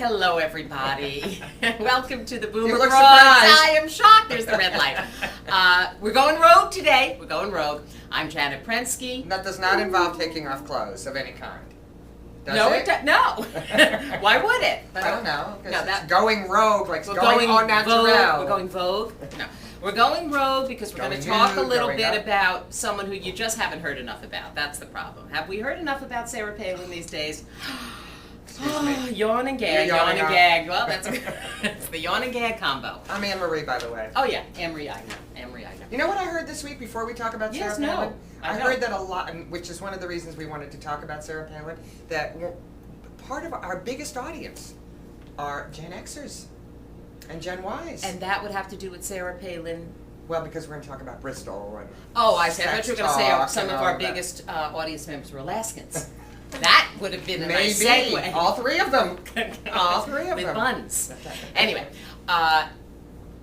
hello, everybody. Welcome to the Boomer You look Broads. surprised. I am shocked. There's the red light. We're going rogue today. We're going rogue. I'm Janet Prensky. That does not involve taking off clothes of any kind. Does No, it? no. Why would it? I don't know. No, It's going rogue, like We're going going au naturel. vogue. We're going vogue. No. We're going rogue because we're going to Going talk a nude, little going bit up. about someone who you just haven't heard enough about. That's the problem. Have we heard enough about Sarah Palin these days? Excuse me. Yawn and gag, You're yawn yawning and up. gag. Well, that's it's the yawn and gag combo. I'm Anne-Marie, by the way. Oh yeah, Anne-Marie, I know. Anne-Marie, I know. You know what I heard this week before we talk about Yes, Sarah no. Palin? I I know. heard that a lot, and which is one of the reasons we wanted to talk about Sarah Palin, that part of our biggest audience are Gen Xers and Gen Ys. And that would have to do with Sarah Palin. Well, because we're going to talk about Bristol and Oh, I see. I thought you were going to say talk some and of all our of that. biggest audience members were Alaskans. That would have been a Maybe. nice segue. All three of them. All three of With them. buns. Anyway,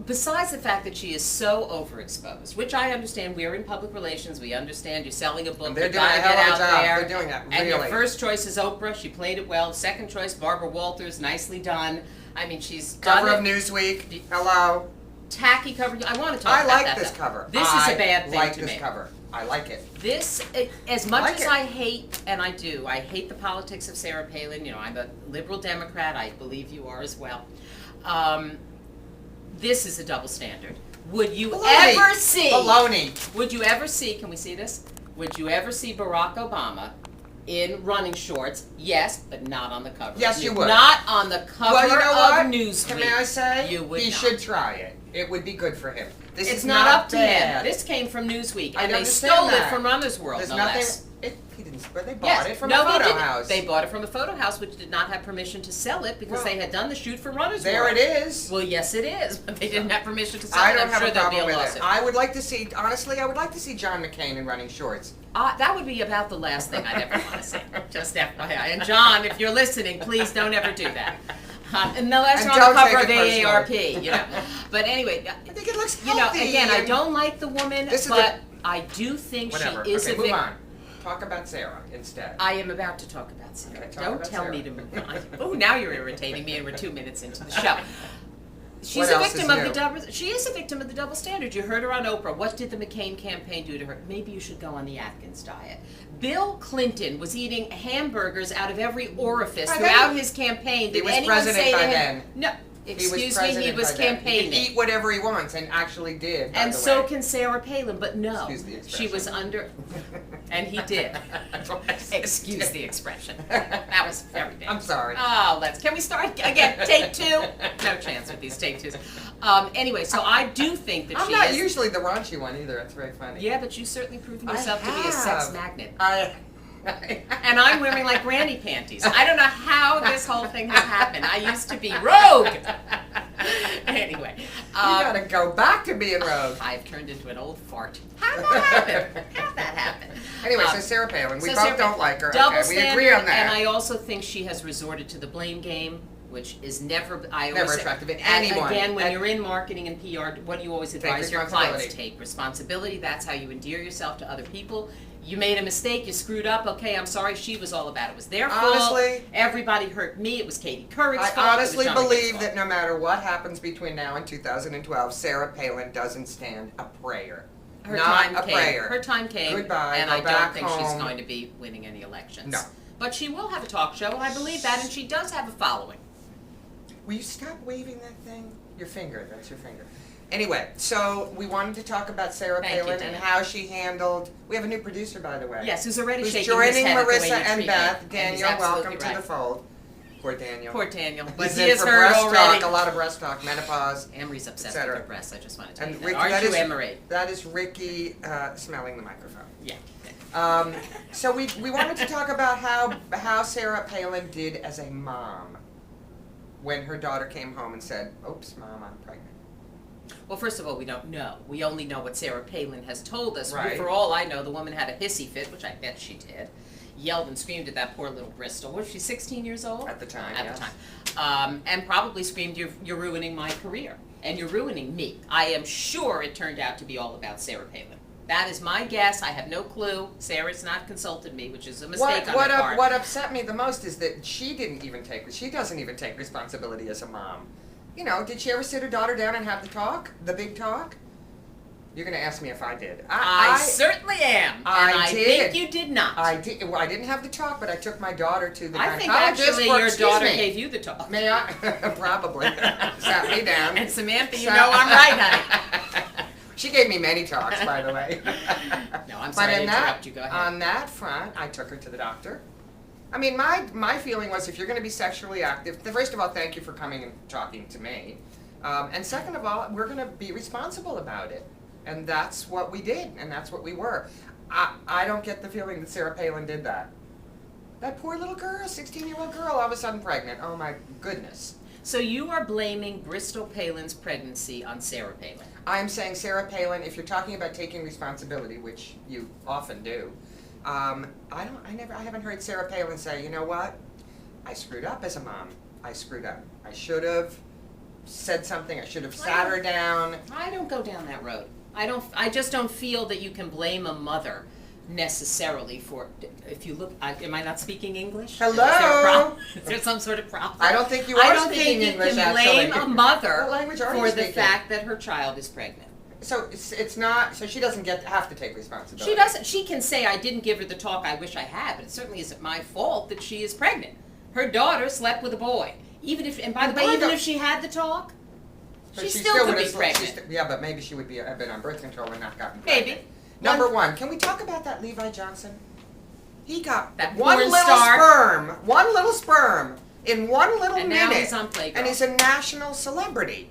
besides the fact that she is so overexposed, which I understand, we're in public relations, we understand you're selling a book, And they're you doing a gotta hell get of a out job. there. They're doing that, And your really. first choice is Oprah, she played it well. Second choice, Barbara Walters, nicely done. I mean, she's Cover done of it. Newsweek. Hello. Tacky cover. I want to talk I about like that. this though. cover. This is a bad thing I like to this me. cover. I like it. This, as much Like as it. I hate, and I do, I hate the politics of Sarah Palin. You know, I'm a liberal Democrat. I believe you are as well. This is a double standard. Would you Baloney. ever see? Baloney. Would you ever see? Can we see this? Would you ever see Barack Obama in running shorts? Yes, but not on the cover. Yes, you would. Not on the cover Well, you know what? of Newsweek. May I say? You would he not. should try it. It would be good for him. This It's is not up to bad. him. This came from Newsweek, I and they understand stole it that. from Runner's World, There's no nothing. less. He didn't. But they bought Yes. it from No, a photo they didn't. house. They bought it from a photo house, which did not have permission to sell it because Well, they had done the shoot for Runner's There World. it is. Well, yes, it is, but they didn't have permission to sell I it. don't I'm have sure a there'll be problem a with lawsuit. it. I would like to see. Honestly, I would like to see John McCain in running shorts. That would be about the last thing I'd ever want to see. Just FYI. And John, if you're listening, please don't ever do that. Unless And you're on the don't cover of take it AARP, you know. But anyway, I think it looks you know, healthy. again, I and- don't like the woman, This is but I do think Whatever. she is Okay, a move victim. on. Talk about Sarah instead. I am about to talk about Sarah. Okay, talk Don't about tell Sarah. me to move on. Oh, now you're irritating me, and we're 2 minutes into the show. She's What a else victim is of the new? double. She is a victim of the double standard. You heard her on Oprah. What did the McCain campaign do to her? Maybe you should go on the Atkins diet. Bill Clinton was eating hamburgers out of every orifice By throughout then. his campaign. He Did was anyone president say by to him? then. No. He was Excuse me. He president was by then. campaigning. He can eat whatever he wants, and actually did. By And the so way. can Sarah Palin, but no, Excuse the expression. she was under, and he did. Excuse the expression. That was very bad. I'm sorry. Oh, can we start again? Take two? No chance with these take twos. Anyway, so I do think that I'm she not is. usually the raunchy one either. It's very funny. Yeah, but you've certainly proven I yourself to be a sex have. magnet. And And I'm wearing like granny panties. I don't know how this whole thing has happened. I used to be rogue. Anyway. You gotta go back to being rogue. I've turned into an old fart. How'd that happen? How'd that happen? Anyway, so Sarah Palin, we So both Sarah don't Palin, like her. Double Okay, we standard, agree on that. and I also think she has resorted to the blame game, which is never. I Never always say- attractive in and anyone. Again, when And- you're in marketing and PR, what do you always advise your responsibility. clients? Take responsibility. That's how you endear yourself to other people. You made a mistake. You screwed up. Okay, I'm sorry. She was all about it. It was their fault. Honestly- Everybody hurt me. It was Katie Couric's I fault. honestly it was John McCain's believe fault. that no matter what happens between now and 2012, Sarah Palin doesn't stand a prayer. Her Not time a came. prayer. Her time came. Goodbye, And go I don't back think she's home. going to be winning any elections. No. But she will have a talk show, and I believe that, and she does have a following. Will you stop waving that thing? Your finger, that's your finger. Anyway, so we wanted to talk about Sarah Thank you, Palin and Dan. how she handled. We have a new producer, by the way. Yes, who's already Who's shaking joining his head at the way Marissa you and treat Beth. me. And he's Daniel, absolutely welcome to right. the fold. Poor Daniel. Poor Daniel. But He's he in has for heard breast already. talk, a lot of breast talk, menopause. Emery's obsessed with etc. her breasts, I just want to tell And you that. Ricky, Aren't that you, is- Emery? That is Ricky smelling the microphone. Yeah. So we wanted to talk about how Sarah Palin did as a mom when her daughter came home and said, "Oops, Mom, I'm pregnant." Well, first of all, we don't know. We only know what Sarah Palin has told us. Right. For all I know, the woman had a hissy fit, which I bet she did. Yelled and screamed at that poor little Bristol. Was she 16 years old? At the time, At yes. the time. And probably screamed, you're ruining my career. And you're ruining me. I am sure it turned out to be all about Sarah Palin. That is my guess. I have no clue. Sarah's not consulted me, which is a mistake on her part. What upset me the most is that she doesn't even take responsibility as a mom. You know, did she ever sit her daughter down and have the big talk? You're going to ask me if I did. I certainly am. I think you did not. I did. Well, I didn't have the talk, but I took my daughter to the gynecologist. I think actually your daughter gave you the talk. May I? Probably. Sat me down. And Samantha, you know I'm right, honey. She gave me many talks, by the way. No, I'm sorry to interrupt you. Go ahead. On that front, I took her to the doctor. I mean, my feeling was, if you're going to be sexually active, first of all, thank you for coming and talking to me. And second of all, we're going to be responsible about it. And that's what we did, and that's what we were. I don't get the feeling that Sarah Palin did that. That poor little girl, 16-year-old girl, all of a sudden pregnant. Oh my goodness. So you are blaming Bristol Palin's pregnancy on Sarah Palin. I am saying Sarah Palin, if you're talking about taking responsibility, which you often do, I haven't heard Sarah Palin say, you know what? I screwed up as a mom. I screwed up. I should have said something. I should have sat her down. I don't go down that road. I just don't feel that you can blame a mother necessarily for, if you look, am I not speaking English? Hello? Is there some sort of problem? I don't think you are speaking English, I don't think you can blame a mother What language are you for the speaking? fact that her child is pregnant. So it's not, so she doesn't have to take responsibility. She doesn't. She can say, I didn't give her the talk I wish I had, but it certainly isn't my fault that she is pregnant. Her daughter slept with a boy. Even if, and by the way, even if she had the talk, she still could be pregnant. Yeah, but maybe she would have been on birth control and not gotten pregnant. Maybe. Number one, can we talk about that Levi Johnson? He got that one little sperm in 1 little and minute. Now he's on Playgirl. And he's a national celebrity.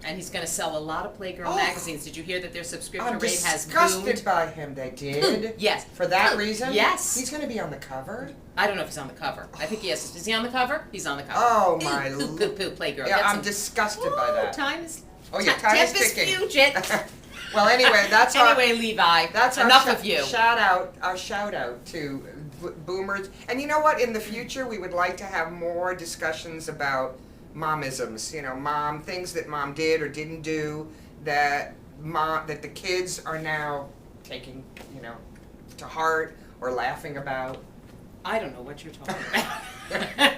And he's going to sell a lot of Playgirl magazines. Did you hear that their subscription rate has boomed? I'm disgusted by him. They did? Yes. For that reason? Yes. He's going to be on the cover? I don't know if he's on the cover. I think he is. Is he on the cover? He's on the cover. Oh, my Lord. Poo, Playgirl. Yeah, I'm disgusted by that. Time is... Oh, yeah, time is ticking. Fugit. Well, anyway, that's Anyway, Levi, that's enough of you. Our shout out to boomers. And you know what? In the future, we would like to have more discussions about momisms. You know, things that mom did or didn't do that the kids are now taking, you know, to heart or laughing about. I don't know what you're talking about.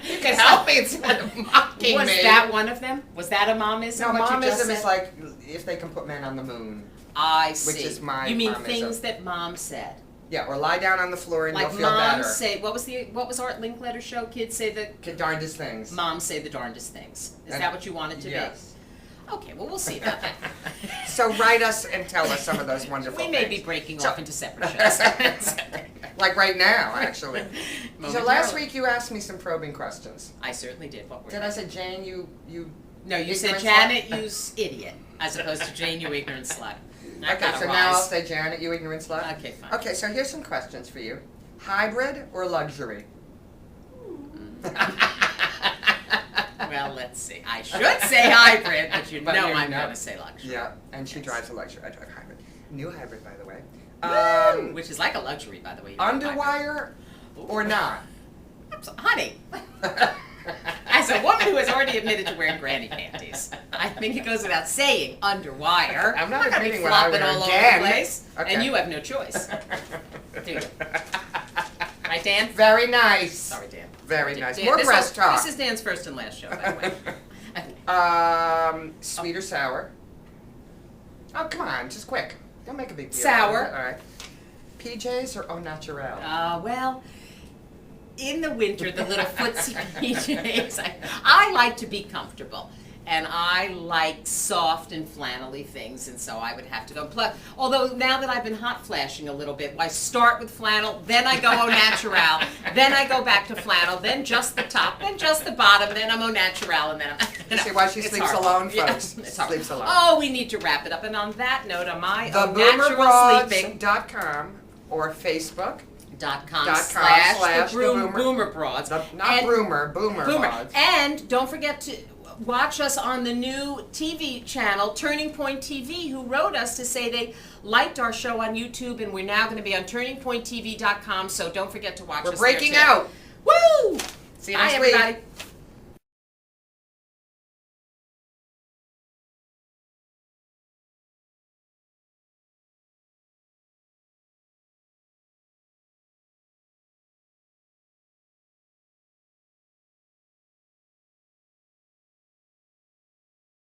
You can help me instead of mocking me. Was that one of them? Was that a momism? No, what momism is like if they can put men on the moon. I see. Which is my You mean momism. things that mom said? Yeah, or lie down on the floor and like you'll feel better. Like moms say, what was Art Linkletter's show? Kids say the darndest things. Moms say the darndest things. Is that what you want it to yes. be? Okay, well, we'll see about that. So write us and tell us some of those wonderful things. We may be breaking off into separate shows. Like right now, actually. So last week you asked me some probing questions. I certainly did. What were Did they? I say, Jane, you No, you said Janet, you idiot, as opposed to Jane, you ignorant slut. Okay, so now I'll say Janet, you ignorant slut. Okay, fine. Okay, so here's some questions for you. Hybrid or luxury? Well, let's see. I should say hybrid, but you know I'm going to say luxury. Yeah, and she drives a luxury. I drive hybrid. New hybrid, by the way. Which is like a luxury, by the way. Underwire or not? Honey, as a woman who has already admitted to wearing granny panties, I think it goes without saying underwire. I'm not gonna be admitting what I flopping wear all again. over the place, Okay. and you have no choice. Do you? Right, Dan? Very nice. Sorry, Dan. Very nice. Dan, More breast talk. This is Dan's first and last show, by the way. Sweet or sour? Oh, come on, just quick. Don't make a big deal. Sour. All right. PJs or au naturel? Well, in the winter, the little footsie PJs, I like to be comfortable. And I like soft and flannelly things, and so I would have to go plug. Although now that I've been hot flashing a little bit, I start with flannel, then I go au naturel, then I go back to flannel, then just the top, then just the bottom, then I'm au naturel, and then I'm... You see why she sleeps alone, folks? Yeah, Sleeps alone. Oh, we need to wrap it up. And on that note, on my au natural sleeping... TheBoomerBroads.com or Facebook. .com/the Boomer Broads. Not Boomer Broads. And don't forget to watch us on the new TV channel, Turning Point TV, who wrote us to say they liked our show on YouTube, and we're now going to be on turningpointtv.com, so don't forget to watch us. We're breaking there too. out. Woo! See you next Bye, week. everybody.